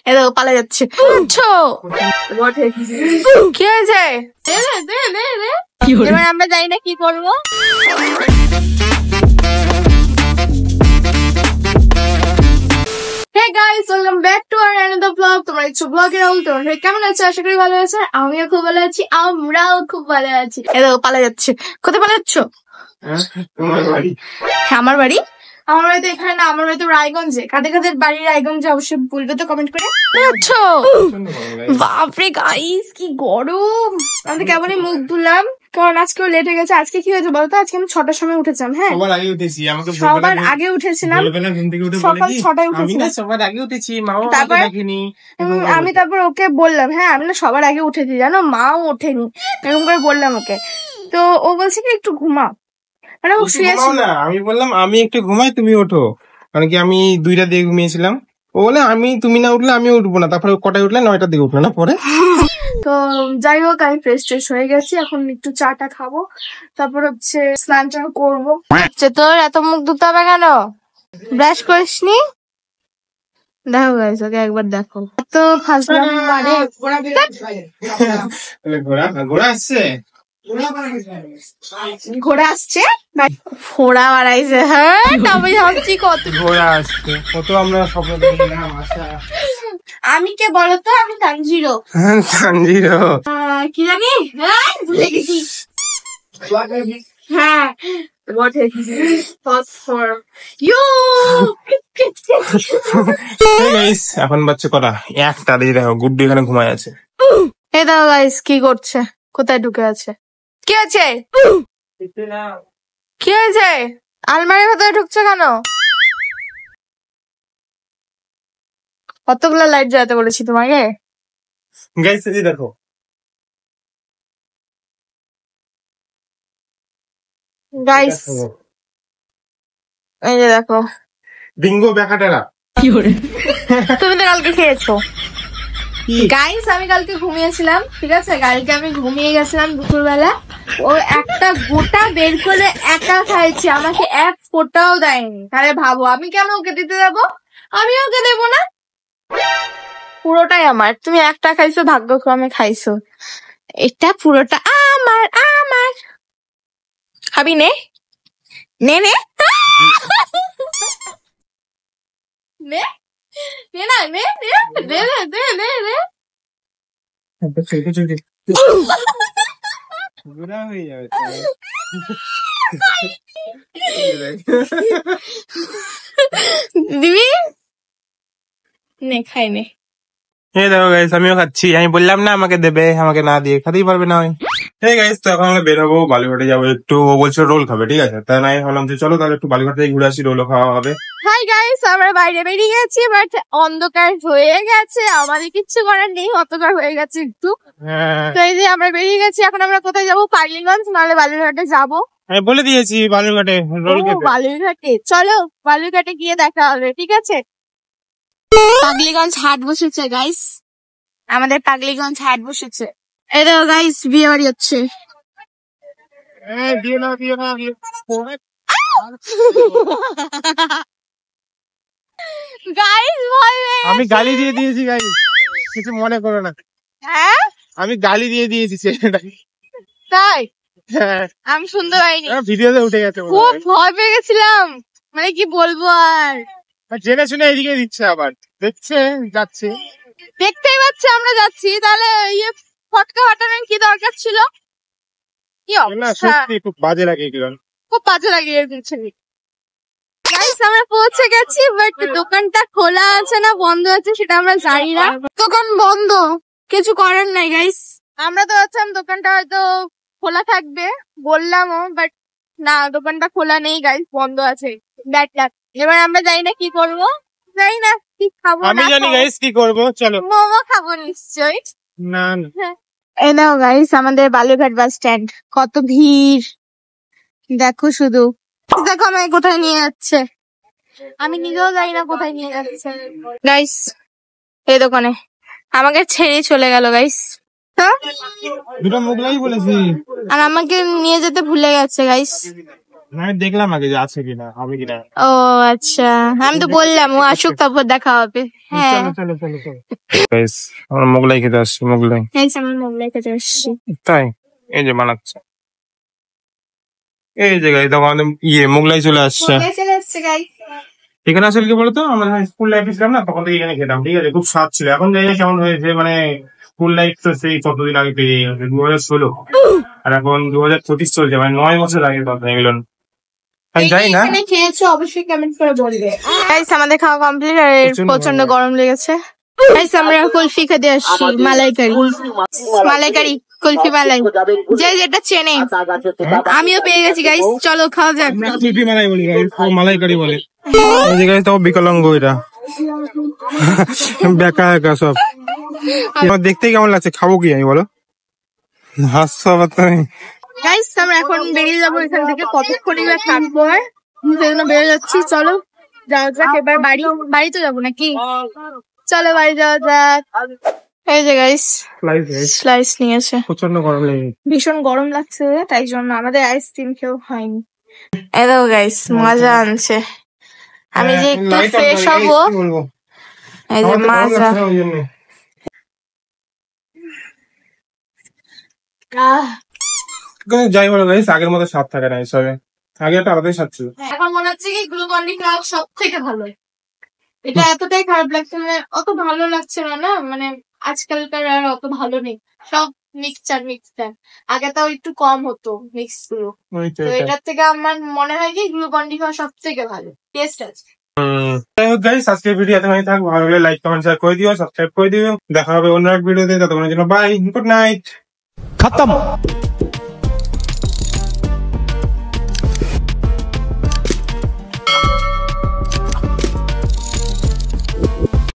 এদের পালা যাচ্ছে। কি হয়েছে? এবার আমরা জানি না কি করবো। Hey guys, welcome back to our another vlog. তোমরা একটু ব্লগে রাহুল, তোমরা কেমন আছো? আশা করি ভালো আছে। আমিও খুব ভালো আছি, আমরাও খুব ভালো আছি। এদের পালা যাচ্ছে। কোথায় পালা যাচ্ছ? আমার বাড়ি? আমার বাড়ি তো এখানে না, আমার বাড়ি তো রায়গঞ্জে। কাদের কাদের বাড়ি রায়গঞ্জে অবশ্যই বলবে তো কমেন্ট করে। আচ্ছা বাপরে গাইস কি গরম। আমি কেমনই মুখ ধুলাম কারণ আজকেও লেট হয়ে গেছে। আজকে কি হয়েছে বলতো? আজকে আমি 6টার সময় উঠেছিলাম। হ্যাঁ সবার আগে উঠেছি, আমাকে সবার আগে উঠেছিলাম। সকাল 6টায় উঠেছিলাম, সবার আগে উঠেছি। মাও আমাকে দেখেনি। আমি তারপর ওকে বললাম, হ্যাঁ আমি না সবার আগে উঠেছি জানো, মাও ওঠেনি, এরকম করে বললাম ওকে। তো ও বলছে কি একটু ঘুমা, মানে ও শুয়েছিল না। আমি বললাম আমি একটু ঘুমাই, তুমি ওঠো, কারণ কি আমি 2টার দিকে ঘুমিয়েছিলাম। ও বলে তুমি না উঠলে আমি উঠবো না। তারপরে কটায় উঠলে? 9টার দিকে উঠলো না পরে। তো যাই হোক আমি ফ্রেশ ট্রেশ হয়ে গেছি, এখন একটু চাটা খাবো, তারপর হচ্ছে স্নান টান করবো। তোর এত মুখ ধুতে হবে কেন? ব্রাশ করিসনি? দেখো গাইস, ওকে একবার দেখো, তো ফাজলাম মারে। ঘোড়া আসছে, ঘোড়া আসছে, ফোড়া বাড়াইছে। হ্যাঁ তবে ভাবছি কত ঘোড়া আসছে, কত আমরা স্বপ্ন দেখলাম। আমি কে বলতো? আমি তানজিরো। তানজিরো কি জানি, হ্যাঁ ভুলে গেছি। হ্যাঁ এখন বাচ্চা করা 1টা দিয়ে দেখো গুড্ডু এখানে ঘুমায় আছে। এই দেখো গাইস কি করছে, কোথায় ঢুকে আছে? কি আছে? কি হয়েছে? আলমারির ভেতরে ঢুকছে কেন? কতগুলো লাইট জ্বালাতে বলেছি তোমাকে? গাইস এই দেখো, গাইস এই যে দেখো বিঙ্গো ব্যাকাটেরা। কি করে? তুমি তো কালকে খেয়েছো। গাইস আমি কালকে ঘুমিয়েছিলাম, ঠিক আছে, কালকে আমি ঘুমিয়ে গেছিলাম দুপুরবেলা। ও একটা গোটা বের করে একা খাইছে, আমাকে এক ফোঁটাও দেয়নি। তাহলে ভাবো আমি কেন ওকে দিতে যাবো? আমি ওকে দেবো না, পুরোটাই আমার। তুমি একটা খাইছো, ভাগ্যক্রমে খাইছো, এটা পুরোটা আমার। আমার খাবি? নে নে নে নে নে না নে নে নে নে নে নে। দিবি? নে খাই নে। দেখো গাইস আমিও খাচ্ছি। আমি বললাম না আমাকে দেবে, আমাকে না দিয়ে খাতেই পারবে না। এই গাইস তো এখন আমরা বের হবো, বালুঘাটে যাবো একটু। ও বলছে রোল খাবে, ঠিক আছে, তাই নাই ভাবলাম যে চলো তাহলে একটু বালুঘাট থেকে ঘুরে আসি, রোলও খাওয়া হবে। হাই গাইস আমরা বাইরে বেরিয়ে গেছি, বাট অন্ধকার হয়ে গেছে, আমাদের কিচ্ছু করার নেই, অন্ধকার হয়ে গেছে একটু। তো এই যে আমরা বেরিয়ে গেছি, এখন আমরা কোথায় যাবো? পাগলিগঞ্জ নাহলে বালুরঘাটে যাবো। আমি বলে দিয়েছি বালুরঘাটে রোল খেতে। বালুরঘাটে চলো, বালুরঘাটে গিয়ে দেখা হবে, ঠিক আছে। পাগলিগঞ্জ হাট বসেছে গাইস, আমাদের পাগলিগঞ্জ হাট বসেছে। এই দেখো গাইস বিয়ে বাড়ি হচ্ছে। আমি গালি দিয়ে দিয়েছি গাইস, কিছু মনে করো না। হ্যাঁ আমি গালি দিয়ে দিয়েছি ছেলেটাকে। তাই? হ্যাঁ আমি শুনতে পাইনি, ভিডিওতে উঠে গেছে। খুব ভয় পেয়ে গেছিলাম, মানে কি বলবো আর। জেনে শুনে এদিকে দিচ্ছে, আবার দেখছে যাচ্ছে, দেখতেই পাচ্ছে আমরা যাচ্ছি, তাহলে ইয়ে ফটকা ফাটানোর কি দরকার ছিল? কি অবস্থা, খুব বাজে লাগে, খুব বাজে লাগে এরকম ছেলে। গাইস আমরা পৌঁছে গেছি, বাট দোকানটা খোলা আছে না বন্ধ আছে সেটা আমরা জানি না। দোকান বন্ধ, কিছু করার নাই গাইস। আমরা তো ভাবছিলাম দোকানটা হয়তো খোলা থাকবে, বললামও, বাট না দোকানটা খোলা নেই গাইস, বন্ধ আছে। Bad luck. এবার আমরা জানি না কি করবো, জানি না কি খাবো। আমি জানি গাইস কি করবো, চলো মোমো খাবো নিশ্চয়ই। না এই নাও গাইস আমাদের বালুরঘাট বাস স্ট্যান্ড, কত ভিড় দেখো শুধু। দেখো আমায় কোথায় নিয়ে যাচ্ছে, আমি নিজেও জানি না কোথায় নিয়ে যাচ্ছে। গাইস এই দোকানে আমাকে ছেড়ে চলে গেল গাইস। দুটো মুগলাই বলেছি, আর আমাকে নিয়ে যেতে ভুলে গেছে গাইস। আমি দেখলাম আগে যে আছে কিনা, হবে কিনা। ও আচ্ছা, আমি তো বললাম ও আসুক তারপর দেখা হবে। হ্যাঁ চলো চলো চলো চলো গাইস, আমরা মোগলাই খেতে আসছি। মোগলাই আমি মোগলাই খেতে আসছি। তাই এই যে বানাচ্ছে, এই যে গাইস দেখো আমাদের মোগলাই চলে আসছে। চলে আসছে গাইস। এখানে আসলে কি বলতো, আমরা স্কুল লাইফে ছিলাম না, তখন থেকে এখানে খেতাম, ঠিক আছে, খুব স্বাদ ছিল। এখন জানি না কেমন হয়েছে, মানে স্কুল লাইফ তো সেই কতদিন আগে পেরিয়ে গেছে, 2016, আর এখন 2025 চলছে, মানে 9 বছর আগে কথা এগুলো। আমি জানি না। এখানে খেয়েছো অবশ্যই কমেন্ট করে বলবে। গাইস আমাদের খাওয়া কমপ্লিট আর প্রচন্ড গরম লেগেছে। গাইস আমরা কুলফি খেতে আসছি, মালাইকারি। মালাইকারি কুলফি মালাই, যে যেটা চেনে। আমিও পেয়ে গেছি গাইস, চলো খাওয়া যাক। কুলফি মালাই বলি গাইস, ও মালাইকারি বলে। এই যে গাইস তাও বিকলাঙ্গ এটা, বেকা একা সব। আমার দেখতে কেমন লাগছে, খাবো কি আমি বলো, হাসছো আবার তুমি। গাইস আমরা এখন বেরিয়ে যাবো এখান থেকে, কতক্ষণই বা থাকবো আর সেজন্য বেরিয়ে যাচ্ছি। চলো যাওয়া যাক এবার বাড়িতে যাবো নাকি, চলো বাড়ি যাওয়া যাক। এই যে গাইস স্লাইস নিয়েছে, প্রচন্ড গরম লেগে, ভীষণ গরম লাগছে, তাই জন্য আমাদের আইসক্রিম খেয়েও হয়নি। এই দেখো গাইস মজা আনছে, আমি যে একটু ফ্রেশ হবো। এই যে মাজা, যাই বলো গাইস, আগের মতো স্বাদ থাকে না এসবে, আগে একটা আলাদাই স্বাদ ছিল। এখন মনে হচ্ছে কি গ্লুকন-ডি খাওয়া সব থেকে ভালো। এটা এতটাই খারাপ লাগছে, মানে অত ভালো লাগছে না, না মানে আজকালকার আর অত ভালো নেই, সব মিক্সচার। আগে তাও একটু কম হতো মিক্স গুলো, তো এটার থেকে আমার মনে হয় কি গ্লুকন-ডি খাওয়া সব থেকে ভালো, টেস্ট আছে। যাই হোক গাইস, আজকের ভিডিও এতটাই থাক, ভালো লাগলে লাইক কমেন্ট শেয়ার করে দিও, সাবস্ক্রাইব করে দিও। দেখা হবে অন্য এক ভিডিওতে, ততক্ষণের জন্য বাই, গুড নাইট, খতম।